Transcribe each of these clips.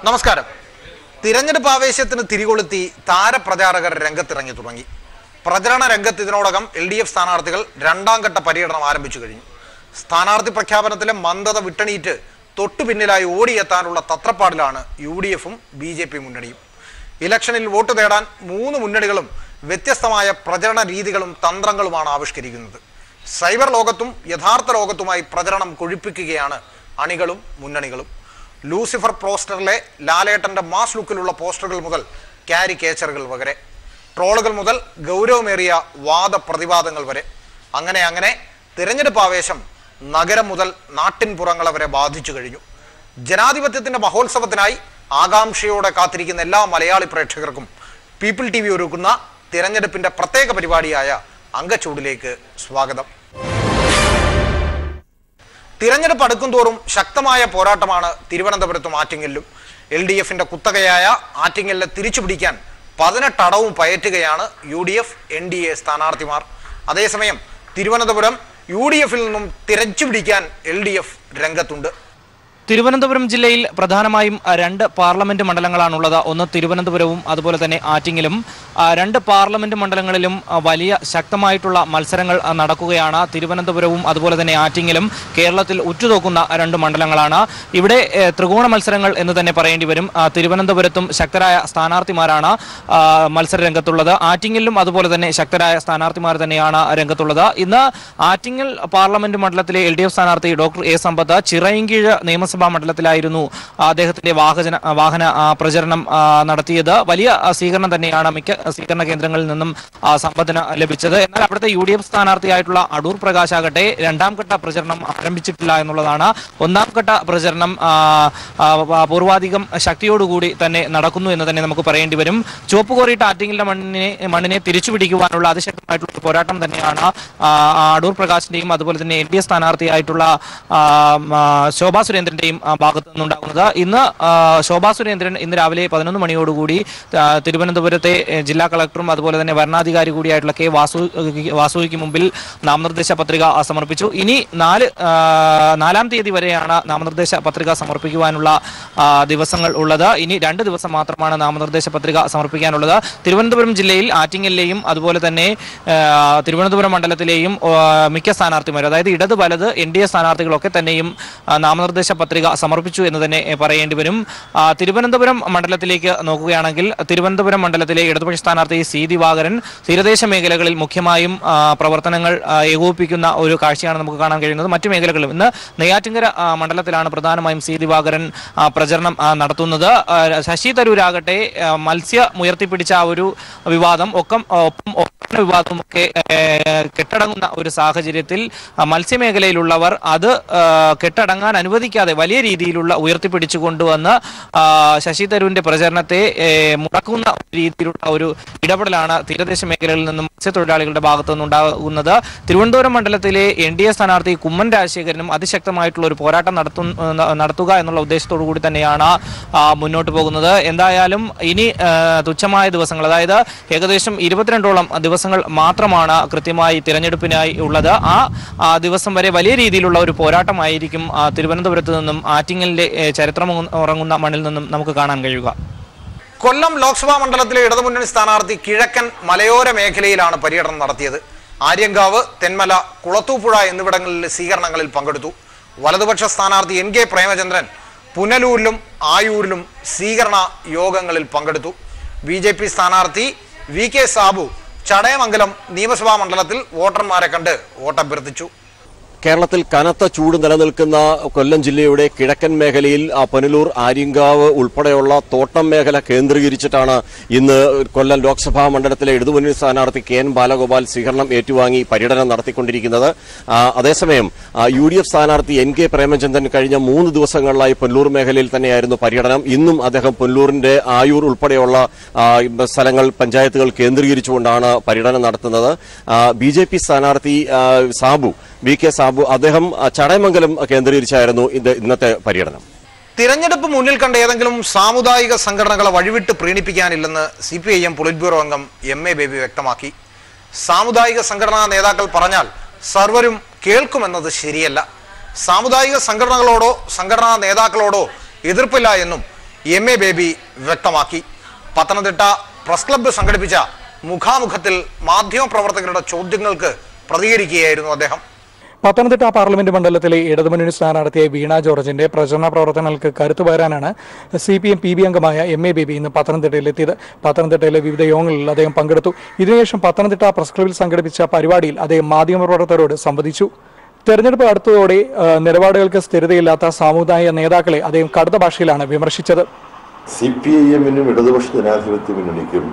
നമസ്കാരം. തിരഞ്ഞെടുപ്പ് ആവേശത്തിന് തിരികൊളുത്തി താരപ്രചാരകർ രംഗത്തിറങ്ങി തുടങ്ങി. പ്രചരണ രംഗത്ത് ഇതിനോടകം LDF സ്ഥാനാർത്ഥികൾ രണ്ടാം ഘട്ട പര്യടനം ആരംഭിച്ചു കഴിഞ്ഞു. സ്ഥാനാർത്ഥി പ്രഖ്യാപനത്തിലെ മന്ദത വിട്ടണീറ്റ് തൊട്ടു പിന്നിലായി ഓടിയെത്താനുള്ള തത്രപ്പാടിലാണ് UDFും BJP മുന്നണിയും. ഇലക്ഷനിൽ വോട്ട് നേടാൻ മൂന്ന് മുന്നണികളും വ്യത്യസ്തമായ പ്രചരണ രീതികളും തന്ത്രങ്ങളുമാണ് ആവിഷ്കരിക്കുന്നത്. സൈബർ ലോകത്തും യഥാർത്ഥ ലോകത്തുമായി പ്രചരണം കൊഴിപ്പിക്കുകയാണ് അണികളും മുന്നണികളും. ലൂസിഫർ പോസ്റ്ററിലെ ലാലേട്ടന്റെ മാസ് ലുക്കിലുള്ള പോസ്റ്ററുകൾ മുതൽ കാരിക്കേച്ചറുകൾ വരെ, ട്രോളുകൾ മുതൽ ഗൗരവമേറിയ വാദപ്രതിവാദങ്ങൾ വരെ, അങ്ങനെ തിരഞ്ഞെടുപ്പ് ആവേശം നഗരം മുതൽ നാട്ടിൻപുറങ്ങളെ വരെ ബാധിച്ചു കഴിഞ്ഞു. ജനാധിപത്യത്തിന്റെ മഹോത്സവത്തിനായി ആകാംക്ഷയോടെ കാത്തിരിക്കുന്ന എല്ലാ മലയാളി പ്രേക്ഷകർക്കും പീപ്പിൾ TV ഒരുക്കുന്ന തിരഞ്ഞെടുപ്പിന്റെ പ്രത്യേക പരിപാടിയായ അങ്കച്ചൂടിലേക്ക് സ്വാഗതം. തിരഞ്ഞെടുപ്പ് അടുക്കും തോറും ശക്തമായ പോരാട്ടമാണ് തിരുവനന്തപുരത്തും ആറ്റിങ്ങലിലും. LDFന്റെ കുത്തകയായ ആറ്റിങ്ങലിനെ തിരിച്ചുപിടിക്കാൻ 18 അടവും പയറ്റുകയാണ് UDF NDA സ്ഥാനാർത്ഥിമാർ. അതേസമയം തിരുവനന്തപുരം UDFിൽ നിന്നും തിരിച്ചുപിടിക്കാൻ LDF രംഗത്തുണ്ട്. തിരുവനന്തപുരം ജില്ലയിൽ പ്രധാനമായും 2 പാർലമെന്റ് മണ്ഡലങ്ങളാണുള്ളത്. ഒന്ന് തിരുവനന്തപുരവും അതുപോലെ തന്നെ ആറ്റിങ്ങലും. 2 പാർലമെന്റ് മണ്ഡലങ്ങളിലും വലിയ ശക്തമായിട്ടുള്ള മത്സരങ്ങൾ നടക്കുകയാണ്. തിരുവനന്തപുരവും അതുപോലെ തന്നെ ആറ്റിങ്ങലും കേരളത്തിൽ ഉറ്റുനോക്കുന്ന 2 മണ്ഡലങ്ങളാണ്. ഇവിടെ ത്രികോണ മത്സരങ്ങൾ എന്ന് തന്നെ പറയേണ്ടി വരും. തിരുവനന്തപുരത്തും ശക്തരായ സ്ഥാനാർത്ഥിമാരാണ് മത്സര രംഗത്തുള്ളത്. ആറ്റിങ്ങലിലും അതുപോലെ തന്നെ ശക്തരായ സ്ഥാനാർത്ഥിമാർ തന്നെയാണ് രംഗത്തുള്ളത്. ഇന്ന് ആറ്റിങ്ങൽ പാർലമെന്റ് മണ്ഡലത്തിലെ LDF സ്ഥാനാർത്ഥി ഡോക്ടർ A സമ്പത്ത് ചിറയൻകീഴ് നിയമസഭാ മണ്ഡലത്തിലായിരുന്നു അദ്ദേഹത്തിന്റെ വാഹന പ്രചരണം നടത്തിയത്. വലിയ സ്വീകരണം തന്നെയാണ് മിക്ക സ്വീകരണ കേന്ദ്രങ്ങളിൽ നിന്നും സമ്പത്തിന് ലഭിച്ചത്. എന്നാൽ അവിടുത്തെ UDF സ്ഥാനാർത്ഥിയായിട്ടുള്ള അടൂർ പ്രകാശ് ആകട്ടെ 2ാം ഘട്ട പ്രചരണം ആരംഭിച്ചിട്ടില്ല എന്നുള്ളതാണ്. 1ാം ഘട്ട പ്രചരണം പൂർവാധികം ശക്തിയോടുകൂടി തന്നെ നടക്കുന്നു എന്ന് തന്നെ നമുക്ക് പറയേണ്ടി വരും. ചുവപ്പ് കോറിയിട്ട് ആറ്റിങ്ങലിന്റെ മണ്ണിനെ തിരിച്ചുപിടിക്കുവാനുള്ള അതിശക്തമായിട്ടുള്ള പോരാട്ടം തന്നെയാണ് അടൂർ പ്രകാശിന്റെയും അതുപോലെ തന്നെ NDA സ്ഥാനാർത്ഥിയായിട്ടുള്ള ശോഭാ സുരേന്ദ്രന്റെയും ഭാഗത്തു നിന്നുണ്ടാകുന്നത്. ഇന്ന് ശോഭാ സുരേന്ദ്രൻ ഇന്ന് രാവിലെ 11 മണിയോടുകൂടി തിരുവനന്തപുരത്തെ ജില്ലാ കളക്ടറും അതുപോലെ തന്നെ വരണാധികാരി കൂടിയായിട്ടുള്ള K വാസുവിക്ക് മുമ്പിൽ നാമനിർദ്ദേശ പത്രിക സമർപ്പിച്ചു. ഇനി 4-ാം തീയതി വരെയാണ് നാമനിർദ്ദേശ പത്രിക സമർപ്പിക്കുവാനുള്ള ദിവസങ്ങൾ ഉള്ളത്. ഇനി 2 ദിവസം മാത്രമാണ് നാമനിർദ്ദേശ പത്രിക സമർപ്പിക്കാനുള്ളത്. തിരുവനന്തപുരം ജില്ലയിൽ ആറ്റിങ്ങലിലെയും അതുപോലെ തന്നെ തിരുവനന്തപുരം മണ്ഡലത്തിലെയും മിക്ക സ്ഥാനാർത്ഥിമാരും, അതായത് ഇടത് വലത് NDA സ്ഥാനാർത്ഥികളൊക്കെ തന്നെയും നാമനിർദ്ദേശ പത്രിക സമർപ്പിച്ചു എന്ന് തന്നെ പറയേണ്ടി വരും. തിരുവനന്തപുരം മണ്ഡലത്തിലേക്ക് നോക്കുകയാണെങ്കിൽ തിരുവനന്തപുരം മണ്ഡലത്തിലെ ഇടതുപക്ഷ സ്ഥാനാർത്ഥി C ദിവാകരൻ തീരദേശ മേഖലകളിൽ മുഖ്യമായും പ്രവർത്തനങ്ങൾ ഏകോപിപ്പിക്കുന്ന ഒരു കാഴ്ചയാണ് നമുക്ക് കാണാൻ കഴിയുന്നത്. മറ്റു മേഖലകളിലും ഇന്ന് നെയ്യാറ്റിൻകര മണ്ഡലത്തിലാണ് പ്രധാനമായും C ദിവാകരൻ പ്രചരണം നടത്തുന്നത്. ശശി തരൂരാകട്ടെ മത്സ്യം ഉയർത്തിപ്പിടിച്ച ആ ഒരു വിവാദം ഒപ്പം വിവാദവും ഒക്കെ കെട്ടടങ്ങുന്ന ഒരു സാഹചര്യത്തിൽ മത്സ്യമേഖലയിലുള്ളവർ അത് കെട്ടടങ്ങാൻ അനുവദിക്കാതെ വലിയ രീതിയിലുള്ള ഉയർത്തിപ്പിടിച്ചു കൊണ്ടുവന്ന് ശശി തരൂരിന്റെ പ്രചരണത്തെ മുടക്കുന്ന രീതിയിലുള്ള ഒരു ഇടപെടലാണ് തീരദേശ മേഖലകളിൽ നിന്നും മത്സ്യത്തൊഴിലാളികളുടെ ഭാഗത്തു നിന്നുണ്ടാകുന്നത്. തിരുവനന്തപുരം മണ്ഡലത്തിലെ NDA സ്ഥാനാർത്ഥി കുമ്മൻ രാജശേഖരനും അതിശക്തമായിട്ടുള്ള ഒരു പോരാട്ടം നടത്തുക എന്നുള്ള ഉദ്ദേശത്തോടു കൂടി തന്നെയാണ് മുന്നോട്ട് പോകുന്നത്. എന്തായാലും ഇനി തുച്ഛമായ ദിവസങ്ങൾ, അതായത് ഏകദേശം 22ഓളം ദിവസങ്ങൾ മാത്രമാണ് കൃത്യമായി തിരഞ്ഞെടുപ്പിനായി ഉള്ളത്. ആ ദിവസം വരെ വലിയ രീതിയിലുള്ള ഒരു പോരാട്ടമായിരിക്കും തിരുവനന്തപുരത്ത് നിന്നും ആറ്റിങ്ങലിന്റെ ചരിത്രം ഉറങ്ങുന്ന മണ്ണിൽ നിന്നും നമുക്ക് കാണാൻ കഴിയുക. കൊല്ലം ലോക്സഭാ മണ്ഡലത്തിലെ ഇടതുമുന്നണി സ്ഥാനാർത്ഥി കിഴക്കൻ മലയോര മേഖലയിലാണ് പര്യടനം നടത്തിയത്. ആര്യങ്കാവ്, തെന്മല, കുളത്തൂപ്പുഴ എന്നിവിടങ്ങളിൽ സ്വീകരണങ്ങളിൽ പങ്കെടുത്തു. വലതുപക്ഷ സ്ഥാനാർത്ഥി NK പ്രേമചന്ദ്രൻ പുനലൂരിലും ആയൂരിലും സ്വീകരണ യോഗങ്ങളിൽ പങ്കെടുത്തു. BJP സ്ഥാനാർത്ഥി VK സാബു ചടയമംഗലം നിയമസഭാ മണ്ഡലത്തിൽ വോട്ടർമാരെ കണ്ട് വോട്ടഭ്യർത്ഥിച്ചു. കേരളത്തിൽ കനത്ത ചൂട് നിലനിൽക്കുന്ന കൊല്ലം ജില്ലയുടെ കിഴക്കൻ മേഖലയിൽ പുനലൂർ, ആര്യങ്കാവ് ഉൾപ്പെടെയുള്ള തോട്ടം മേഖല കേന്ദ്രീകരിച്ചിട്ടാണ് ഇന്ന് കൊല്ലം ലോക്സഭാ മണ്ഡലത്തിലെ ഇടതുമുന്നണി സ്ഥാനാർത്ഥി KN ബാലഗോപാൽ സ്വീകരണം ഏറ്റുവാങ്ങി പര്യടനം നടത്തിക്കൊണ്ടിരിക്കുന്നത്. അതേസമയം UDF സ്ഥാനാർത്ഥി NK പ്രേമചന്ദ്രൻ കഴിഞ്ഞ 3 ദിവസങ്ങളിലായി പുനലൂർ മേഖലയിൽ തന്നെയായിരുന്നു പര്യടനം. ഇന്നും അദ്ദേഹം പുനലൂരിന്റെ ആയൂർ ഉൾപ്പെടെയുള്ള സ്ഥലങ്ങൾ, പഞ്ചായത്തുകൾ കേന്ദ്രീകരിച്ചുകൊണ്ടാണ് പര്യടനം നടത്തുന്നത്. BJP സ്ഥാനാർത്ഥി സാബു, VK സാബു, അദ്ദേഹം ചടയമംഗലം കേന്ദ്രീകരിച്ചായിരുന്നു ഇന്നത്തെ പര്യടനം. തിരഞ്ഞെടുപ്പ് മുന്നിൽ കണ്ട ഏതെങ്കിലും സാമുദായിക സംഘടനകളെ വഴിവിട്ട് പ്രീണിപ്പിക്കാനില്ലെന്ന് CPIM പൊളിറ്റ് ബ്യൂറോ അംഗം MA ബേബി വ്യക്തമാക്കി. സാമുദായിക സംഘടനാ നേതാക്കൾ പറഞ്ഞാൽ സർവരും കേൾക്കുമെന്നത് ശരിയല്ല. സാമുദായിക സംഘടനകളോടോ സംഘടനാ നേതാക്കളോടോ എതിർപ്പില്ല എന്നും MA ബേബി വ്യക്തമാക്കി. പത്തനംതിട്ട പ്രസ് ക്ലബ്ബ് സംഘടിപ്പിച്ച മുഖാമുഖത്തിൽ മാധ്യമപ്രവർത്തകരുടെ ചോദ്യങ്ങൾക്ക് പ്രതികരിക്കുകയായിരുന്നു അദ്ദേഹം. പത്തനംതിട്ട പാർലമെന്റ് മണ്ഡലത്തിലെ ഇടതുമുന്നണി സ്ഥാനാർത്ഥിയായ വീണ ജോർജിന്റെ പ്രചരണ പ്രവർത്തനങ്ങൾക്ക് കരുത്തു പകരാനാണ് CPM PB അംഗമായ MA ബേബി ഇന്ന് പത്തനംതിട്ടയിലെത്തിയത്. പത്തനംതിട്ടയിലെ വിവിധ യോഗങ്ങളിൽ അദ്ദേഹം പങ്കെടുത്തു. ഇതിനുശേഷം പത്തനംതിട്ട പ്രസ് ക്ലബ്ബിൽ സംഘടിപ്പിച്ച പരിപാടിയിൽ അദ്ദേഹം മാധ്യമപ്രവർത്തകരോട് സംവദിച്ചു. തെരഞ്ഞെടുപ്പ് അടുത്തതോടെ നിലപാടുകൾക്ക് സ്ഥിരതയില്ലാത്ത സാമുദായിക നേതാക്കളെ അദ്ദേഹം കടുത്ത ഭാഷയിലാണ് വിമർശിച്ചത്. CPIM-നും ഇടതുപക്ഷ ജനാധിപത്യ മുന്നണിക്കും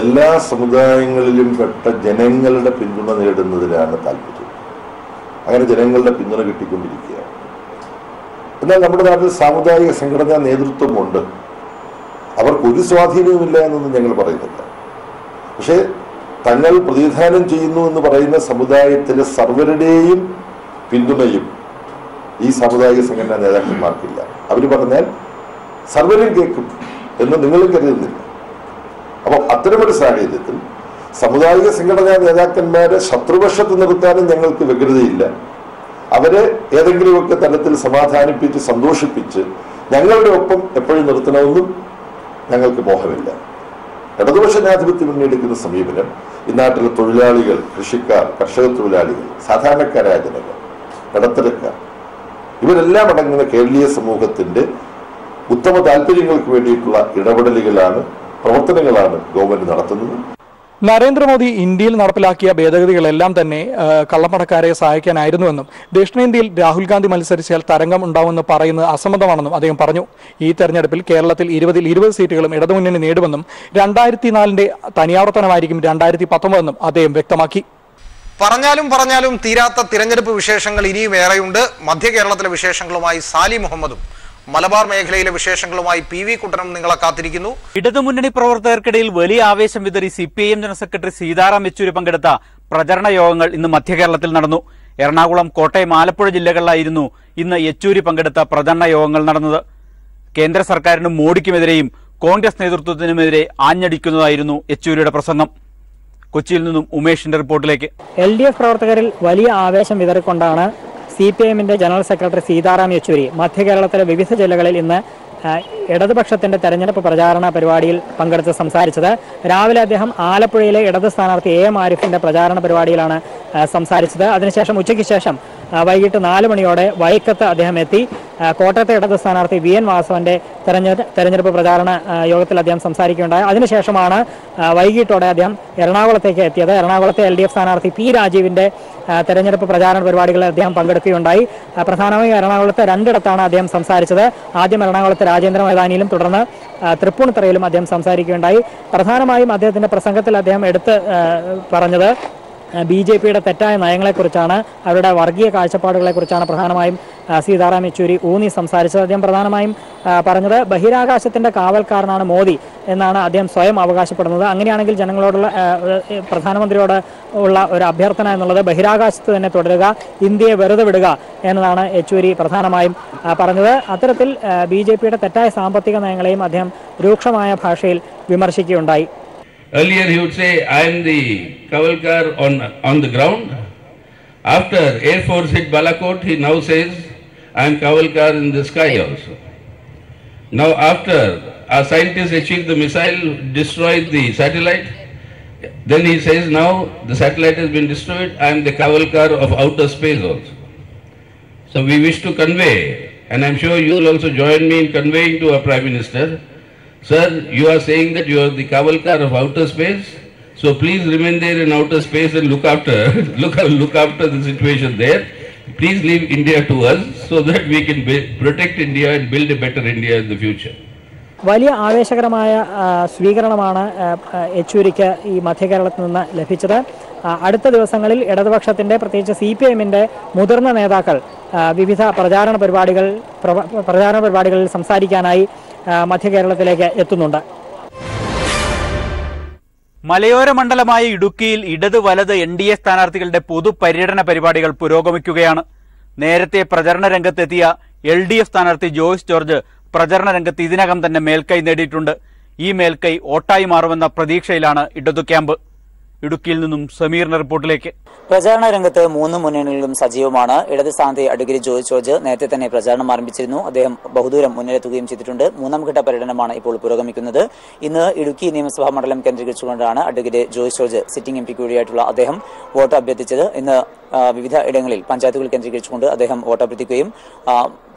എല്ലാ സമുദായങ്ങളിലും പെട്ട ജനങ്ങളുടെ പിന്തുണ നേടുന്നതിലാണ് താല്പര്യം. അങ്ങനെ ജനങ്ങളുടെ പിന്തുണ കിട്ടിക്കൊണ്ടിരിക്കുകയാണ്. എന്നാൽ നമ്മുടെ നാട്ടിൽ സാമുദായിക സംഘടനാ നേതൃത്വമുണ്ട്. അവർക്കൊരു സ്വാധീനവുമില്ല എന്നൊന്നും ഞങ്ങൾ പറയുന്നില്ല. പക്ഷേ തങ്ങൾ പ്രതിനിധാനം ചെയ്യുന്നു എന്ന് പറയുന്ന സമുദായത്തിലെ സർവരുടെയും പിന്തുണയും ഈ സാമുദായിക സംഘടനാ നേതാക്കന്മാർക്കില്ല. അവർ പറഞ്ഞാൽ സർവരും കേൾക്കും എന്ന് നിങ്ങളും കരുതുന്നില്ല. അപ്പം അത്തരമൊരു സാഹചര്യത്തിൽ സമുദായിക സംഘടനാ നേതാക്കന്മാരെ ശത്രുപക്ഷത്ത് നിർത്താനും ഞങ്ങൾക്ക് വ്യഗ്രതയില്ല. അവരെ ഏതെങ്കിലുമൊക്കെ തലത്തിൽ സമാധാനിപ്പിച്ച് സന്തോഷിപ്പിച്ച് ഞങ്ങളുടെ ഒപ്പം എപ്പോഴും നിർത്തണമെന്നും ഞങ്ങൾക്ക് മോഹമില്ല. ഇടതുപക്ഷ ജനാധിപത്യ മുന്നണി എടുക്കുന്ന സമീപനം ഈ നാട്ടിലെ തൊഴിലാളികൾ, കൃഷിക്കാർ, കർഷക തൊഴിലാളികൾ, സാധാരണക്കാരായ ജനങ്ങൾ, ഇടത്തരക്കാർ ഇവരെല്ലാം അടങ്ങുന്ന കേരളീയ സമൂഹത്തിന്റെ ഉത്തമ താല്പര്യങ്ങൾക്ക് വേണ്ടിയിട്ടുള്ള ഇടപെടലുകളാണ്, പ്രവർത്തനങ്ങളാണ് ഗവൺമെന്റ് നടത്തുന്നത്. നരേന്ദ്രമോദി ഇന്ത്യയിൽ നടപ്പിലാക്കിയ ഭേദഗതികളെല്ലാം തന്നെ കള്ളപ്പണക്കാരെ സഹായിക്കാനായിരുന്നുവെന്നും ദക്ഷിണേന്ത്യയിൽ രാഹുൽ ഗാന്ധി മത്സരിച്ചാൽ തരംഗം ഉണ്ടാവുമെന്ന് പറയുന്നത് അസംബന്ധമാണെന്നും അദ്ദേഹം പറഞ്ഞു. ഈ തെരഞ്ഞെടുപ്പിൽ കേരളത്തിൽ 20 സീറ്റുകളും ഇടതുമുന്നണി നേടുമെന്നും 2004 തനിയാവർത്തനമായിരിക്കും 2019 അദ്ദേഹം വ്യക്തമാക്കി. പറഞ്ഞാലും തീരാത്ത തിരഞ്ഞെടുപ്പ് വിശേഷങ്ങൾ ഇനിയും ഏറെയുണ്ട്. മധ്യ കേരളത്തിലെ വിശേഷങ്ങളുമായി സാലി മുഹമ്മദും മലബാർ മേഖലയിലെ വിശേഷങ്ങളുമായി PV കുട്ടനും നിങ്ങളെ കാത്തിരിക്കുന്നു. ഇടതുമുന്നണി പ്രവർത്തകർക്കിടയിൽ വലിയ ആവേശം വിതറി CPIM general secretary Sitaram Yechury പങ്കെടുത്ത പ്രചരണ യോഗങ്ങൾ ഇന്ന് മധ്യ കേരളത്തിൽ നടന്നു. എറണാകുളം, കോട്ടയം, ആലപ്പുഴ ജില്ലകളിലായിരുന്നു ഇന്ന് യെച്ചൂരി പങ്കെടുത്ത പ്രചരണ യോഗങ്ങൾ നടന്നത്. കേന്ദ്ര സർക്കാരിനും മോഡിക്കുമെതിരെയും കോൺഗ്രസ് നേതൃത്വത്തിനുമെതിരെ ആഞ്ഞടിക്കുന്നതായിരുന്നു യെച്ചൂരിയുടെ പ്രസംഗം. കൊച്ചിയിൽ നിന്നും ഉമേഷിന്റെ റിപ്പോർട്ടിലേക്ക്. LDF പ്രവർത്തകരിൽ വലിയ ആവേശം വിതറിക്കൊണ്ടാണ് CPIM-ന്റെ ജനറൽ സെക്രട്ടറി സീതാറാം യെച്ചൂരി മധ്യ കേരളത്തിലെ വിവിധ ജില്ലകളിൽ ഇന്ന് ഇടതുപക്ഷത്തിന്റെ തെരഞ്ഞെടുപ്പ് പ്രചാരണ പരിപാടിയിൽ പങ്കെടുത്ത് സംസാരിച്ചത്. രാവിലെ അദ്ദേഹം ആലപ്പുഴയിലെ ഇടത് സ്ഥാനാർത്ഥി AM ആരിഫിന്റെ പ്രചാരണ പരിപാടിയിലാണ് സംസാരിച്ചത്. അതിനുശേഷം ഉച്ചയ്ക്ക് ശേഷം വൈകിട്ട് 4 മണിയോടെ വൈക്കത്ത് അദ്ദേഹം എത്തി. കോട്ടയത്തെ ഇടത് സ്ഥാനാർത്ഥി VN വാസവന്റെ തെരഞ്ഞെടുപ്പ് പ്രചാരണ യോഗത്തിൽ അദ്ദേഹം സംസാരിക്കുകയുണ്ടായി. അതിനുശേഷമാണ് വൈകിട്ടോടെ അദ്ദേഹം എറണാകുളത്തേക്ക് എത്തിയത്. എറണാകുളത്തെ LDF സ്ഥാനാർത്ഥി P രാജീവിന്റെ തെരഞ്ഞെടുപ്പ് പ്രചാരണ പരിപാടികളിൽ അദ്ദേഹം പങ്കെടുക്കുകയുണ്ടായി. പ്രധാനമായും എറണാകുളത്ത് 2 അദ്ദേഹം സംസാരിച്ചത്. ആദ്യം എറണാകുളത്തെ രാജേന്ദ്ര മൈതാനിയിലും തുടർന്ന് തൃപ്പൂണിത്തുറയിലും അദ്ദേഹം സംസാരിക്കുകയുണ്ടായി. പ്രധാനമായും അദ്ദേഹത്തിന്റെ പ്രസംഗത്തിൽ അദ്ദേഹം എടുത്ത് പറഞ്ഞത് BJP-യുടെ തെറ്റായ നയങ്ങളെക്കുറിച്ചാണ്, അവരുടെ വർഗീയ കാഴ്ചപ്പാടുകളെക്കുറിച്ചാണ് പ്രധാനമായും സീതാറാം യെച്ചൂരി ഊന്നി സംസാരിച്ചത്. അദ്ദേഹം പ്രധാനമായും പറഞ്ഞത് ബഹിരാകാശത്തിന്റെ കാവൽക്കാരനാണ് മോദി എന്നാണ് അദ്ദേഹം സ്വയം അവകാശപ്പെടുന്നത്. അങ്ങനെയാണെങ്കിൽ ജനങ്ങളോടുള്ള പ്രധാനമന്ത്രിയോട് ഉള്ള ഒരു അഭ്യർത്ഥന എന്നുള്ളത് ബഹിരാകാശത്ത് തന്നെ തുടരുക, ഇന്ത്യയെ വെറുതെ വിടുക എന്നതാണ് യെച്ചൂരി പ്രധാനമായും പറഞ്ഞത്. അത്തരത്തിൽ BJP-യുടെ തെറ്റായ സാമ്പത്തിക നയങ്ങളെയും അദ്ദേഹം രൂക്ഷമായ ഭാഷയിൽ വിമർശിക്കുകയുണ്ടായി. Earlier he would say, I am the Kavalkar on the ground. After Air Force hit Balakot, he now says, I am Kavalkar in the sky also. Now after our scientists achieved the missile, destroyed the satellite, then he says now the satellite has been destroyed, I am the Kavalkar of outer space also. So we wish to convey, and I am sure you will also join me in conveying to our Prime Minister, Sir, you are saying that you are the Kavalkar of outer space, so please remain there in outer space and look after the situation there. Please leave India to us so that we can protect India and build a better India in the future. വലിയ ആവേശകരമായ സ്വീകരണമാണ് യെച്ചൂരിക്ക് ഈ മധ്യകേരളത്തിൽ നിന്ന് ലഭിച്ചത്. അടുത്ത ദിവസങ്ങളിൽ ഇടതുപക്ഷത്തിന്റെ പ്രത്യേകിച്ച് CPIM-ന്റെ മുതിർന്ന നേതാക്കൾ വിവിധ പ്രചാരണ പരിപാടികളിൽ സംസാരിക്കാനായി മധ്യകേരളത്തിലേക്ക് എത്തുന്നുണ്ട്. മലയോര മണ്ഡലമായ ഇടുക്കിയിൽ ഇടത് വലത് NDA സ്ഥാനാർത്ഥികളുടെ പൊതുപര്യടന പരിപാടികൾ പുരോഗമിക്കുകയാണ്. നേരത്തെ പ്രചരണ രംഗത്തെത്തിയ LDF സ്ഥാനാർത്ഥി ജോയ്സ് ജോർജ് പ്രചരണ രംഗത്ത് ഇതിനകം തന്നെ മേൽക്കൈ നേടിയിട്ടുണ്ട്. ഈ മേൽക്കൈ ഓട്ടായി മാറുമെന്ന പ്രതീക്ഷയിലാണ് ഇടതു ക്യാമ്പ്. ഇടുക്കിയിൽ നിന്നും സമീറിന്റെ റിപ്പോർട്ടിലേക്ക്. പ്രചാരണ രംഗത്ത് മൂന്ന് മുന്നണികളിലും സജീവമാണ്. ഇടത് സ്ഥാനത്തെ അഡ്വക്കേറ്റ് ജോയ് ജോർജ് നേരത്തെ തന്നെ പ്രചാരണം ആരംഭിച്ചിരുന്നു. അദ്ദേഹം ബഹുദൂരം മുന്നിലെത്തുകയും ചെയ്തിട്ടുണ്ട്. മൂന്നാം ഘട്ട പര്യടനമാണ് ഇപ്പോൾ പുരോഗമിക്കുന്നത്. ഇന്ന് ഇടുക്കി നിയമസഭാ മണ്ഡലം കേന്ദ്രീകരിച്ചുകൊണ്ടാണ് advocate Joy George sitting M പിക്ക് കൂടിയായിട്ടുള്ള അദ്ദേഹം വോട്ട് അഭ്യർത്ഥിച്ചത്. ഇന്ന് വിവിധ ഇടങ്ങളിൽ പഞ്ചായത്തുകൾ കേന്ദ്രീകരിച്ചുകൊണ്ട് അദ്ദേഹം വോട്ട് അഭ്യർത്ഥിക്കുകയും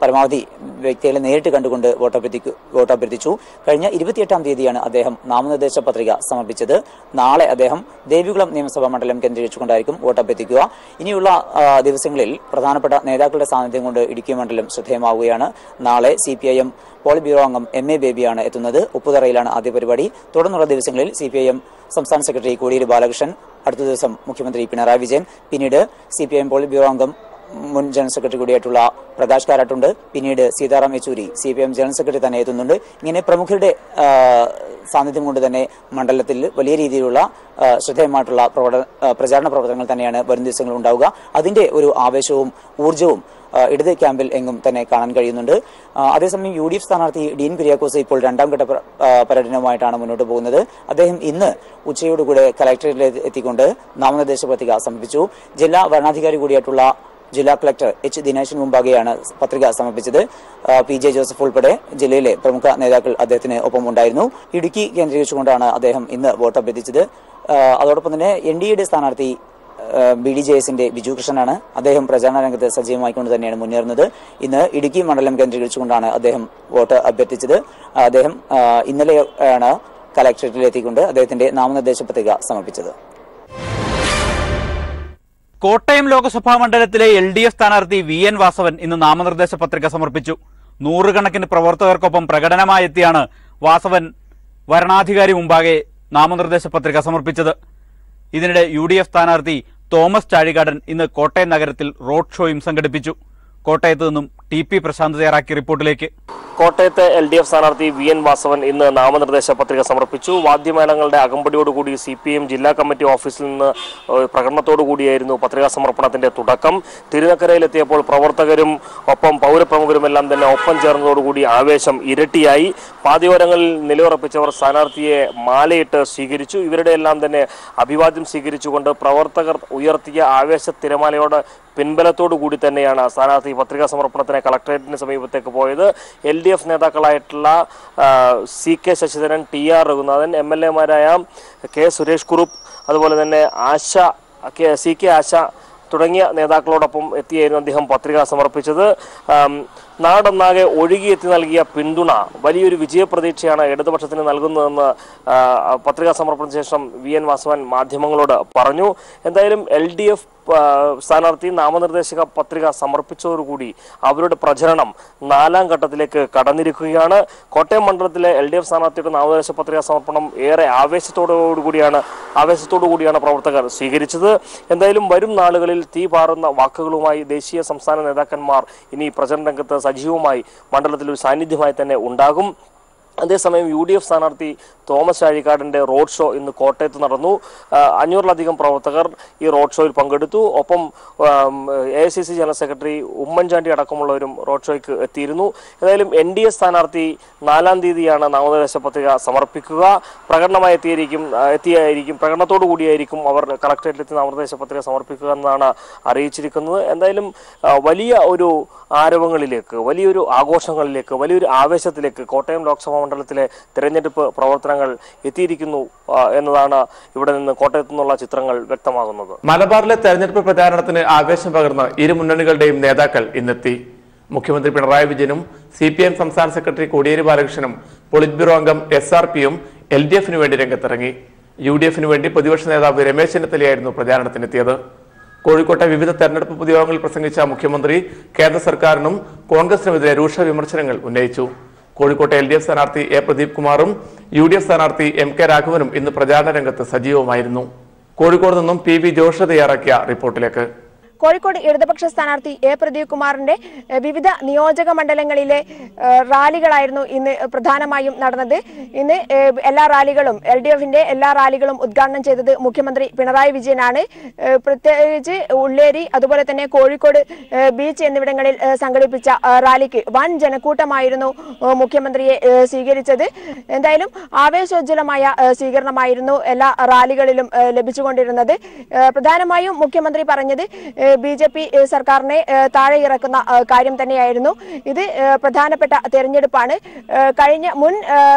പരമാവധി വ്യക്തികളെ നേരിട്ട് കണ്ടുകൊണ്ട് വോട്ട് അഭ്യർത്ഥിച്ചു. കഴിഞ്ഞ 28-ാം തീയതിയാണ് അദ്ദേഹം നാമനിർദ്ദേശ പത്രിക സമർപ്പിച്ചത്. നാളെ അദ്ദേഹം ദേവികുളം നിയമസഭാ മണ്ഡലം കേന്ദ്രീകരിച്ചുകൊണ്ടായിരിക്കും വോട്ട് അഭ്യർത്ഥിക്കുക. ഇനിയുള്ള ദിവസങ്ങളിൽ പ്രധാനപ്പെട്ട നേതാക്കളുടെ സാന്നിധ്യം കൊണ്ട് ഇടുക്കി മണ്ഡലം ശ്രദ്ധേയമാവുകയാണ്. നാളെ CPIM പോളിറ്റ് ബ്യൂറോ അംഗം MA ബേബിയാണ് എത്തുന്നത്. ഉപ്പുതറയിലാണ് ആദ്യ പരിപാടി. തുടർന്നുള്ള ദിവസങ്ങളിൽ CPIM സംസ്ഥാന സെക്രട്ടറി കോടിയേരി ബാലകൃഷ്ണൻ, അടുത്ത ദിവസം മുഖ്യമന്ത്രി പിണറായി വിജയൻ, പിന്നീട് CPIM പോളിറ്റ് ബ്യൂറോ അംഗം മുൻ ജനറൽ സെക്രട്ടറി കൂടിയായിട്ടുള്ള പ്രകാശ് കാരാട്ടുണ്ട്, പിന്നീട് Sitaram Yechury CPIM general secretary തന്നെ എത്തുന്നുണ്ട്. ഇങ്ങനെ പ്രമുഖരുടെ സാന്നിധ്യം കൊണ്ട് തന്നെ മണ്ഡലത്തിൽ വലിയ രീതിയിലുള്ള ശ്രദ്ധേയമായിട്ടുള്ള പ്രചാരണ പ്രവർത്തനങ്ങൾ തന്നെയാണ് വരും ദിവസങ്ങളിൽ ഉണ്ടാവുക. അതിന്റെ ഒരു ആവേശവും ഊർജ്ജവും ഇടത് ക്യാമ്പിൽ എങ്ങും തന്നെ കാണാൻ കഴിയുന്നുണ്ട്. അതേസമയം UDF സ്ഥാനാർത്ഥി ഡീൻ കുര്യാക്കോസ് ഇപ്പോൾ രണ്ടാം ഘട്ട പര്യടനവുമായിട്ടാണ് മുന്നോട്ട് പോകുന്നത്. അദ്ദേഹം ഇന്ന് ഉച്ചയോടുകൂടെ കലക്ടറേറ്റിൽ എത്തിക്കൊണ്ട് നാമനിർദ്ദേശ പത്രിക സമർപ്പിച്ചു. ജില്ലാ വരണാധികാരി കൂടിയായിട്ടുള്ള ജില്ലാ കളക്ടർ H. ദിനേശിന് മുമ്പാകെയാണ് പത്രിക സമർപ്പിച്ചത്. PJ ജോസഫ് ഉൾപ്പെടെ ജില്ലയിലെ പ്രമുഖ നേതാക്കൾ അദ്ദേഹത്തിന് ഒപ്പം ഉണ്ടായിരുന്നു. ഇടുക്കി കേന്ദ്രീകരിച്ചുകൊണ്ടാണ് അദ്ദേഹം ഇന്ന് വോട്ട് അഭ്യർത്ഥിച്ചത്. അതോടൊപ്പം തന്നെ NDAയുടെ സ്ഥാനാർത്ഥി BDJSന്റെ ബിജു കൃഷ്ണനാണ്. അദ്ദേഹം പ്രചാരണ രംഗത്ത് സജീവമായിക്കൊണ്ട് തന്നെയാണ് മുന്നേറുന്നത്. ഇന്ന് ഇടുക്കി മണ്ഡലം കേന്ദ്രീകരിച്ചുകൊണ്ടാണ് അദ്ദേഹം വോട്ട് അഭ്യർത്ഥിച്ചത്. അദ്ദേഹം ഇന്നലെയാണ് കലക്ടറേറ്റിലെത്തിക്കൊണ്ട് അദ്ദേഹത്തിന്റെ നാമനിർദ്ദേശ പത്രിക സമർപ്പിച്ചത്. കോട്ടയം ലോക്സഭാ മണ്ഡലത്തിലെ LDF സ്ഥാനാർത്ഥി VN വാസവൻ ഇന്ന് നാമനിർദ്ദേശ പത്രിക സമർപ്പിച്ചു. നൂറുകണക്കിന് പ്രവർത്തകർക്കൊപ്പം പ്രകടനമായെത്തിയാണ് വാസവൻ വരണാധികാരി മുമ്പാകെ നാമനിർദ്ദേശ പത്രിക സമർപ്പിച്ചത്. ഇതിനിടെ UDF സ്ഥാനാർത്ഥി തോമസ് ചാഴികാടൻ ഇന്ന് കോട്ടയം നഗരത്തിൽ റോഡ് ഷോയും സംഘടിപ്പിച്ചു. കോട്ടയത്ത് നിന്നും TP പ്രശാന്ത് തയ്യാറാക്കിയ റിപ്പോർട്ടിലേക്ക്. കോട്ടയത്തെ LDF സ്ഥാനാർത്ഥി VN വാസവൻ ഇന്ന് നാമനിർദ്ദേശ പത്രിക സമർപ്പിച്ചു. വാദ്യമേളങ്ങളുടെ അകമ്പടിയോടുകൂടി CPIM ജില്ലാ കമ്മിറ്റി ഓഫീസിൽ നിന്ന് പ്രകടനത്തോടുകൂടിയായിരുന്നു പത്രികാ സമർപ്പണത്തിന്റെ തുടക്കം. തിരുനക്കരയിലെത്തിയപ്പോൾ പ്രവർത്തകരും ഒപ്പം പൗരപ്രമുഖരുമെല്ലാം തന്നെ ഒപ്പം ചേർന്നതോടുകൂടി ആവേശം ഇരട്ടിയായി. പാതയോരങ്ങളിൽ നിലയുറപ്പിച്ചവർ സ്ഥാനാർത്ഥിയെ മാലയിട്ട് സ്വീകരിച്ചു. ഇവരുടെ എല്ലാം തന്നെ അഭിവാദ്യം സ്വീകരിച്ചുകൊണ്ട് പ്രവർത്തകർ ഉയർത്തിയ ആവേശ തിരമാലയോട് പിൻബലത്തോടു കൂടി തന്നെയാണ് സ്ഥാനാർത്ഥി പത്രികാ സമർപ്പണത്തിന് കളക്ടറേറ്റിന് സമീപത്തേക്ക് പോയത്. LDF നേതാക്കളായിട്ടുള്ള CK Sasidharan, TR Raghunathan, MLA മാരായ K സുരേഷ് കുറുപ്പ്, അതുപോലെ തന്നെ CK ആശ തുടങ്ങിയ നേതാക്കളോടൊപ്പം എത്തിയായിരുന്നു അദ്ദേഹം പത്രിക സമർപ്പിച്ചത്. നാടൊന്നാകെ ഒഴുകിയെത്തി നൽകിയ പിന്തുണ വലിയൊരു വിജയപ്രതീക്ഷയാണ് ഇടതുപക്ഷത്തിന് നൽകുന്നതെന്ന് പത്രികാ സമർപ്പണത്തിന് ശേഷം VN വാസവൻ മാധ്യമങ്ങളോട് പറഞ്ഞു. എന്തായാലും LDF സ്ഥാനാർത്ഥി നാമനിർദ്ദേശക പത്രിക സമർപ്പിച്ചതോടുകൂടി അവരുടെ പ്രചരണം 4ാം ഘട്ടത്തിലേക്ക് കടന്നിരിക്കുകയാണ്. കോട്ടയം മണ്ഡലത്തിലെ LDF സ്ഥാനാർത്ഥിയുടെ നാമനിർദ്ദേശ പത്രിക സമർപ്പണം ഏറെ ആവേശത്തോടുകൂടിയാണ് പ്രവർത്തകർ സ്വീകരിച്ചത്. എന്തായാലും വരും നാളുകളിൽ തീ പാറുന്ന വാക്കുകളുമായി ദേശീയ സംസ്ഥാന നേതാക്കന്മാർ ഇനി പ്രചരണ രംഗത്ത് സജീവമായി മണ്ഡലത്തിൽ ഒരു സാന്നിധ്യമായി തന്നെ ഉണ്ടാകും. അതേസമയം UDF സ്ഥാനാർത്ഥി തോമസ് ചാഴികാടന്റെ റോഡ് ഷോ ഇന്ന് കോട്ടയത്ത് നടന്നു. 500-ലധികം പ്രവർത്തകർ ഈ റോഡ് ഷോയിൽ പങ്കെടുത്തു. ഒപ്പം AICC ജനറൽ സെക്രട്ടറി ഉമ്മൻചാണ്ടി അടക്കമുള്ളവരും റോഡ് ഷോയ്ക്ക് എത്തിയിരുന്നു. ഏതായാലും NDA സ്ഥാനാർത്ഥി 4-ാം തീയതിയാണ് നാമനിർദ്ദേശ പത്രിക സമർപ്പിക്കുക. പ്രകടനത്തോടു കൂടിയായിരിക്കും അവർ കളക്ടറേറ്റിലെത്തി നാമനിർദ്ദേശ പത്രിക സമർപ്പിക്കുക എന്നാണ് അറിയിച്ചിരിക്കുന്നത്. എന്തായാലും വലിയ ഒരു ആരവങ്ങളിലേക്ക്, വലിയൊരു ആഘോഷങ്ങളിലേക്ക്, വലിയൊരു ആവേശത്തിലേക്ക് കോട്ടയം ലോക്സഭാ മണ്ഡലത്തിലെ തെരഞ്ഞെടുപ്പ് പ്രവർത്തനങ്ങൾ എത്തിയിരിക്കുന്നു എന്നതാണ് ഇവിടെ നിന്ന് കോട്ടയത്തു നിന്നുള്ള ചിത്രങ്ങൾ വ്യക്തമാകുന്നത്. മലബാറിലെ തെരഞ്ഞെടുപ്പ് പ്രചാരണത്തിന് ആവേശം പകർന്ന് ഇരു മുന്നണികളുടെയും നേതാക്കൾ ഇന്നെത്തി. മുഖ്യമന്ത്രി പിണറായി വിജയനും CPIM സംസ്ഥാന സെക്രട്ടറി കോടിയേരി ബാലകൃഷ്ണനും പോളിറ്റ് ബ്യൂറോ അംഗം SRPയും LDFന് വേണ്ടി രംഗത്തിറങ്ങി. UDFന് വേണ്ടി പ്രതിപക്ഷ നേതാവ് രമേശ് ചെന്നിത്തലയായിരുന്നു പ്രചാരണത്തിനെത്തിയത്. കോഴിക്കോട്ടെ വിവിധ തെരഞ്ഞെടുപ്പ് പൊതുയോഗങ്ങളിൽ പ്രസംഗിച്ച മുഖ്യമന്ത്രി കേന്ദ്ര സർക്കാരിനും കോൺഗ്രസിനുമെതിരെ രൂക്ഷ വിമർശനങ്ങൾ ഉന്നയിച്ചു. കോഴിക്കോട്ടെ LDF സ്ഥാനാർത്ഥി A. പ്രദീപ് കുമാറും UDF സ്ഥാനാർത്ഥി MK രാഘവനും ഇന്ന് പ്രചാരണ രംഗത്ത് സജീവമായിരുന്നു. കോഴിക്കോട് നിന്നും PV ജോഷ തയ്യാറാക്കിയ റിപ്പോർട്ടിലേക്ക്. കോഴിക്കോട് ഇടതുപക്ഷ സ്ഥാനാർത്ഥി എ പ്രദീപ് കുമാറിന്റെ വിവിധ നിയോജക മണ്ഡലങ്ങളിലെ റാലികളായിരുന്നു ഇന്ന് പ്രധാനമായും നടന്നത്. ഇന്ന് എല്ലാ റാലികളും LDFന്റെ എല്ലാ റാലികളും ഉദ്ഘാടനം ചെയ്തത് മുഖ്യമന്ത്രി പിണറായി വിജയനാണ്. പ്രത്യേകിച്ച് ഉള്ളേരി അതുപോലെ തന്നെ കോഴിക്കോട് ബീച്ച് എന്നിവിടങ്ങളിൽ സംഘടിപ്പിച്ച റാലിക്ക് വൻ ജനക്കൂട്ടമായിരുന്നു മുഖ്യമന്ത്രിയെ സ്വീകരിച്ചത്. എന്തായാലും ആവേശോജ്വലമായ സ്വീകരണമായിരുന്നു എല്ലാ റാലികളിലും ലഭിച്ചുകൊണ്ടിരുന്നത്. പ്രധാനമായും മുഖ്യമന്ത്രി പറഞ്ഞത് BJP സർക്കാരിനെ താഴെ ഇറക്കുന്ന കാര്യം തന്നെയായിരുന്നു. ഇത് പ്രധാനപ്പെട്ട തെരഞ്ഞെടുപ്പാണ്. കഴിഞ്ഞ മുൻ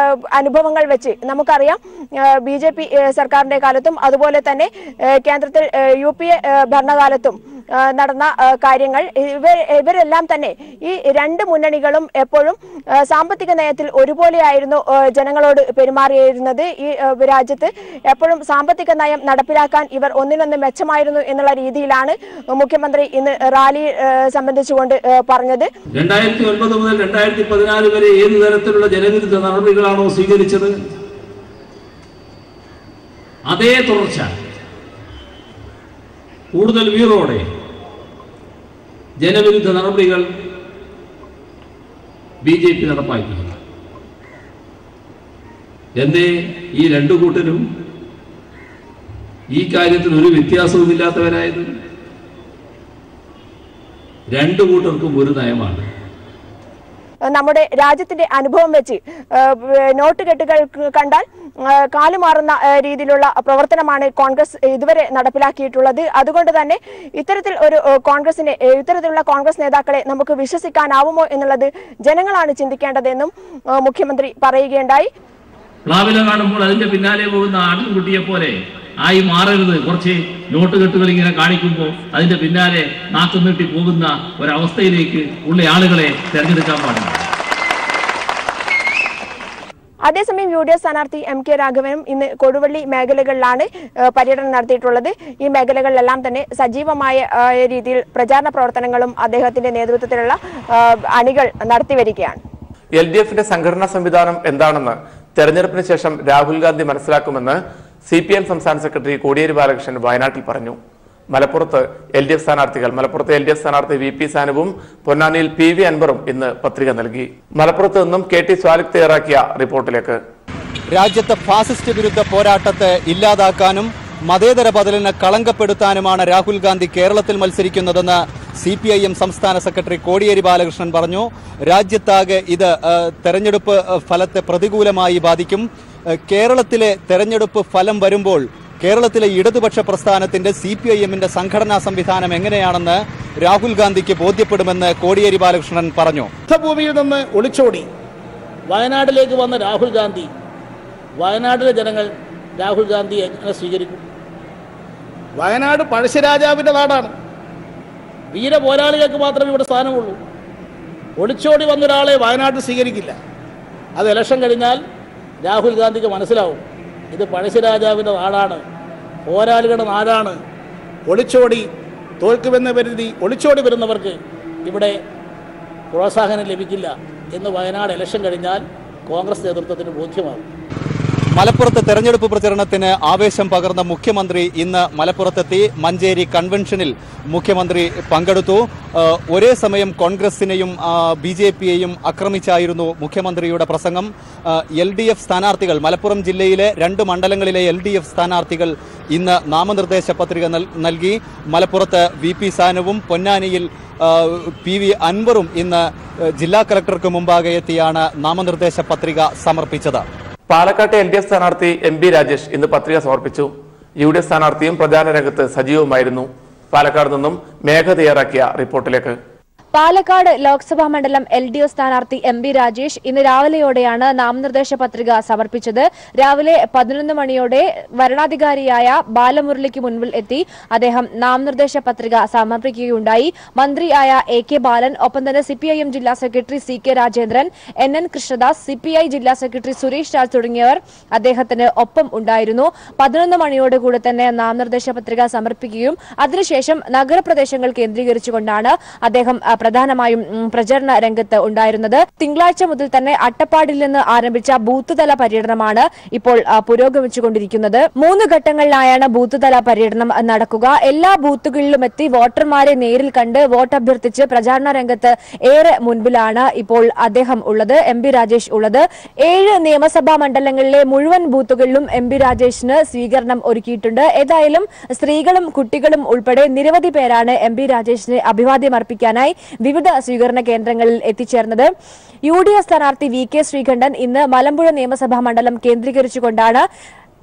അനുഭവങ്ങൾ വെച്ച് നമുക്കറിയാം BJP സർക്കാരിന്റെ കാലത്തും അതുപോലെ തന്നെ കേന്ദ്രത്തിൽ UPA ഭരണകാലത്തും നടന്ന കാര്യങ്ങൾ ഇവരെല്ലാം തന്നെ ഈ രണ്ട് മുന്നണികളും എപ്പോഴും സാമ്പത്തിക നയത്തിൽ ഒരുപോലെയായിരുന്നു ജനങ്ങളോട് പെരുമാറിയിരുന്നത്. ഈ രാജ്യത്ത് എപ്പോഴും സാമ്പത്തിക നയം നടപ്പിലാക്കാൻ ഇവർ ഒന്നിനൊന്ന് മെച്ചമായിരുന്നു എന്നുള്ള രീതിയിലാണ് മുഖ്യമന്ത്രി ഇന്ന് റാലി സംബന്ധിച്ചുകൊണ്ട് പറഞ്ഞത്. 2009 മുതൽ 2014 വരെ ഏത് തരത്തിലുള്ള ജനവിരുദ്ധ നടപടികളാണോ സ്വീകരിച്ചത്, അതേ തുടർച്ച കൂടുതൽ വീറോടെ ജനവിരുദ്ധ നടപടികൾ BJP നടപ്പാക്കിയില്ല. എന്തേ ഈ രണ്ടു കൂട്ടരും ഈ കാര്യത്തിൽ ഒരു വ്യത്യാസവുമില്ലാത്തവരായത്? രണ്ടു കൂട്ടർക്കും ഒരു നയമാണ്. നമ്മുടെ രാജ്യത്തിന്റെ അനുഭവം വെച്ച് നോട്ട് കെട്ടുകൾ കണ്ടാൽ കാലുമാറുന്ന രീതിയിലുള്ള പ്രവർത്തനമാണ് കോൺഗ്രസ് ഇതുവരെ നടപ്പിലാക്കിയിട്ടുള്ളത്. അതുകൊണ്ട് തന്നെ ഇത്തരത്തിലുള്ള കോൺഗ്രസ് നേതാക്കളെ നമുക്ക് വിശ്വസിക്കാനാവുമോ എന്നുള്ളത് ജനങ്ങളാണ് ചിന്തിക്കേണ്ടതെന്നും മുഖ്യമന്ത്രി പറയുകയുണ്ടായി. പ്ലാവില കാണുമ്പോൾ അതിന്റെ പിന്നാലെ പോകുന്ന ആട്ടിൻകുട്ടിയെ പോലെ ആയി മാറരുത്. കുറച്ച് നോട്ട് കെട്ടുകൾ ഇങ്ങനെ കാണിക്കുമ്പോൾ അതിന്റെ പിന്നാലെ നാക്കം നീട്ടി പോകുന്ന ഒരവസ്ഥയിലേക്ക് ഉള്ള ആളുകളെ തെരഞ്ഞെടുക്കാൻ പാടില്ല. അതേസമയം UDF സ്ഥാനാർത്ഥി MK രാഘവനും ഇന്ന് കൊടുവള്ളി മേഖലകളിലാണ് പര്യടനം നടത്തിയിട്ടുള്ളത്. ഈ മേഖലകളിലെല്ലാം തന്നെ സജീവമായ രീതിയിൽ പ്രചാരണ പ്രവർത്തനങ്ങളും അദ്ദേഹത്തിന്റെ നേതൃത്വത്തിലുള്ള അണികൾ നടത്തിവരികയാണ്. LDFന്റെ സംഘടനാ സംവിധാനം എന്താണെന്ന് തെരഞ്ഞെടുപ്പിന് ശേഷം രാഹുൽ ഗാന്ധി മനസ്സിലാക്കുമെന്ന് CPM സംസ്ഥാന സെക്രട്ടറി കോടിയേരി ബാലകൃഷ്ണൻ വയനാട്ടിൽ പറഞ്ഞു. മലപ്പുറത്ത് LDF സ്ഥാനാർത്ഥി VP സാനുവും പൊന്നാനിയിൽ PV അൻവറും ഇന്ന് പത്രിക നൽകി. മലപ്പുറത്ത് നിന്നും KT സ്വാലിക് തയ്യാറാക്കിയ റിപ്പോർട്ടിലേക്ക്. രാജ്യത്തെ ഫാസിസ്റ്റ് വിരുദ്ധ പോരാട്ടത്തെ ഇല്ലാതാക്കാനും മതേതര ബദലിനെ കളങ്കപ്പെടുത്താനുമാണ് രാഹുൽ ഗാന്ധി കേരളത്തിൽ മത്സരിക്കുന്നതെന്ന് CPIM സംസ്ഥാന സെക്രട്ടറി കോടിയേരി ബാലകൃഷ്ണൻ പറഞ്ഞു. രാജ്യത്താകെ ഇത് തെരഞ്ഞെടുപ്പ് ഫലത്തെ പ്രതികൂലമായി ബാധിക്കും. കേരളത്തിലെ തെരഞ്ഞെടുപ്പ് ഫലം വരുമ്പോൾ കേരളത്തിലെ ഇടതുപക്ഷ പ്രസ്ഥാനത്തിന്റെ CPIMന്റെ സംഘടനാ സംവിധാനം എങ്ങനെയാണെന്ന് രാഹുൽ ഗാന്ധിക്ക് ബോധ്യപ്പെടുമെന്ന് കോടിയേരി ബാലകൃഷ്ണൻ പറഞ്ഞു. യുദ്ധഭൂമിയിൽ നിന്ന് ഒളിച്ചോടി വയനാട്ടിലേക്ക് വന്ന രാഹുൽ ഗാന്ധി, വയനാട്ടിലെ ജനങ്ങൾ രാഹുൽ ഗാന്ധിയെ എങ്ങനെ സ്വീകരിക്കും? വയനാട് പഴശ്ശിരാജാവിന്റെ നാടാണ്. വീര പോരാളികൾക്ക് മാത്രമേ ഇവിടെ സ്ഥാനമുള്ളൂ. ഒളിച്ചോടി വന്നൊരാളെ വയനാട്ടിൽ സ്വീകരിക്കില്ല. അത് ഇലക്ഷൻ കഴിഞ്ഞാൽ രാഹുൽ ഗാന്ധിക്ക് മനസ്സിലാവും, ഇത് പഴശ്ശിരാജാവിൻ്റെ നാടാണ്, പോരാളികളുടെ നാടാണ്. ഒളിച്ചോടി തോൽക്കുമെന്ന് കരുതി ഒളിച്ചോടി വരുന്നവർക്ക് ഇവിടെ പ്രോത്സാഹനം ലഭിക്കില്ല എന്ന് വയനാട് ഇലക്ഷൻ കഴിഞ്ഞാൽ കോൺഗ്രസ് നേതൃത്വത്തിന് ബോധ്യമാകും. മലപ്പുറത്ത് തെരഞ്ഞെടുപ്പ് പ്രചരണത്തിന് ആവേശം പകർന്ന മുഖ്യമന്ത്രി ഇന്ന് മലപ്പുറത്തെത്തി. മഞ്ചേരി കൺവെൻഷനിൽ മുഖ്യമന്ത്രി പങ്കെടുത്തു. ഒരേ സമയം കോൺഗ്രസിനെയും BJPയെയും ആക്രമിച്ചായിരുന്നു മുഖ്യമന്ത്രിയുടെ പ്രസംഗം. LDF സ്ഥാനാർത്ഥികൾ, മലപ്പുറം ജില്ലയിലെ 2 മണ്ഡലങ്ങളിലെ LDF സ്ഥാനാർത്ഥികൾ ഇന്ന് നാമനിർദ്ദേശ പത്രിക നൽകി. മലപ്പുറത്ത് VP സാനുവും പൊന്നാനിയിൽ PV അൻവറും ഇന്ന് ജില്ലാ കളക്ടർക്ക് മുമ്പാകെ എത്തിയാണ് നാമനിർദ്ദേശ പത്രിക സമർപ്പിച്ചത്. പാലക്കാട്ടെ LDF സ്ഥാനാർത്ഥി MB രാജേഷ് ഇന്ന് പത്രിക സമർപ്പിച്ചു. UDF സ്ഥാനാർത്ഥിയും പ്രചാരണ രംഗത്ത് സജീവമായിരുന്നു. പാലക്കാട് നിന്നും മേഘ തയ്യാറാക്കിയ റിപ്പോർട്ടിലേക്ക്. പാലക്കാട് ലോക്സഭാ മണ്ഡലം LDF സ്ഥാനാർത്ഥി MB രാജേഷ് ഇന്ന് രാവിലെയോടെയാണ് നാമനിർദ്ദേശ പത്രിക സമർപ്പിച്ചത്. രാവിലെ 11 മണിയോടെ വരണാധികാരിയായ ബാലമുരളിക്ക് മുൻപിൽ എത്തി അദ്ദേഹം നാമനിർദ്ദേശ പത്രിക സമർപ്പിക്കുകയുണ്ടായി. മന്ത്രിയായ AK ബാലൻ, ഒപ്പം തന്നെ CPIM ജില്ലാ secretary CK Rajendran, NN Krishnadas, CPI ജില്ലാ സെക്രട്ടറി സുരേഷ് രാജ് തുടങ്ങിയവർ അദ്ദേഹത്തിന് ഒപ്പം ഉണ്ടായിരുന്നു. 11 മണിയോടുകൂടി തന്നെ നാമനിർദ്ദേശ പത്രിക സമർപ്പിക്കുകയും അതിനുശേഷം നഗരപ്രദേശങ്ങൾ കേന്ദ്രീകരിച്ചുകൊണ്ടാണ് അദ്ദേഹം പ്രധാനമായും പ്രചരണ രംഗത്ത് ഉണ്ടായിരുന്നത്. തിങ്കളാഴ്ച മുതൽ തന്നെ അട്ടപ്പാടിൽ നിന്ന് ആരംഭിച്ച ബൂത്ത് തല പര്യടനമാണ് ഇപ്പോൾ പുരോഗമിച്ചുകൊണ്ടിരിക്കുന്നത്. 3 ഘട്ടങ്ങളിലായാണ് ബൂത്ത് തല പര്യടനം നടക്കുക. എല്ലാ ബൂത്തുകളിലും എത്തി വോട്ടർമാരെ നേരിൽ കണ്ട് വോട്ട് അഭ്യർത്ഥിച്ച് പ്രചാരണ രംഗത്ത് ഏറെ മുൻപിലാണ് ഇപ്പോൾ അദ്ദേഹം ഉള്ളത്, എം പി രാജേഷ് ഉള്ളത്. 7 നിയമസഭാ മണ്ഡലങ്ങളിലെ മുഴുവൻ ബൂത്തുകളിലും എം പി രാജേഷിന് സ്വീകരണം ഒരുക്കിയിട്ടുണ്ട്. ഏതായാലും സ്ത്രീകളും കുട്ടികളും ഉൾപ്പെടെ നിരവധി പേരാണ് എം പി രാജേഷിന് അഭിവാദ്യം അർപ്പിക്കാനായി വിവിധ സ്വീകരണ കേന്ദ്രങ്ങളിൽ എത്തിച്ചേർന്നത്. UDF സ്ഥാനാർത്ഥി VK ശ്രീകണ്ഠൻ ഇന്ന് മലമ്പുഴ നിയമസഭാ മണ്ഡലം കേന്ദ്രീകരിച്ചുകൊണ്ടാണ്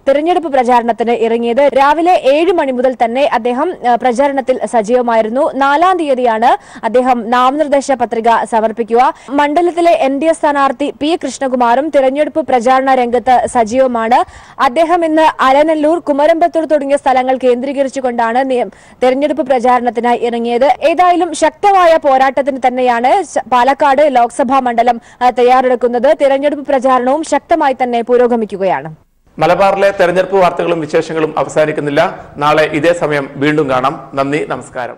തെരഞ്ഞെടുപ്പ് പ്രചാരണത്തിന് ഇറങ്ങിയത്. രാവിലെ 7 മണി മുതൽ തന്നെ അദ്ദേഹം പ്രചാരണത്തിൽ സജീവമായിരുന്നു. 4-ാം തീയതിയാണ് അദ്ദേഹം നാമനിർദ്ദേശ പത്രിക സമർപ്പിക്കുക. മണ്ഡലത്തിലെ NDF സ്ഥാനാർത്ഥി P കൃഷ്ണകുമാറും തെരഞ്ഞെടുപ്പ് പ്രചാരണ രംഗത്ത് സജീവമാണ്. അദ്ദേഹം ഇന്ന് അലനല്ലൂർ, കുമരമ്പത്തൂർ തുടങ്ങിയ സ്ഥലങ്ങൾ കേന്ദ്രീകരിച്ചുകൊണ്ടാണ് തെരഞ്ഞെടുപ്പ് പ്രചാരണത്തിനായി ഇറങ്ങിയത്. ഏതായാലും ശക്തമായ പോരാട്ടത്തിന് തന്നെയാണ് പാലക്കാട് ലോക്സഭാ മണ്ഡലം തയ്യാറെടുക്കുന്നത്. തെരഞ്ഞെടുപ്പ് പ്രചാരണവും ശക്തമായി തന്നെ പുരോഗമിക്കുകയാണ്. മലബാറിലെ തെരഞ്ഞെടുപ്പ് വാർത്തകളും വിശേഷങ്ങളും അവസാനിക്കുന്നില്ല. നാളെ ഇതേ സമയം വീണ്ടും കാണാം. നന്ദി, നമസ്കാരം.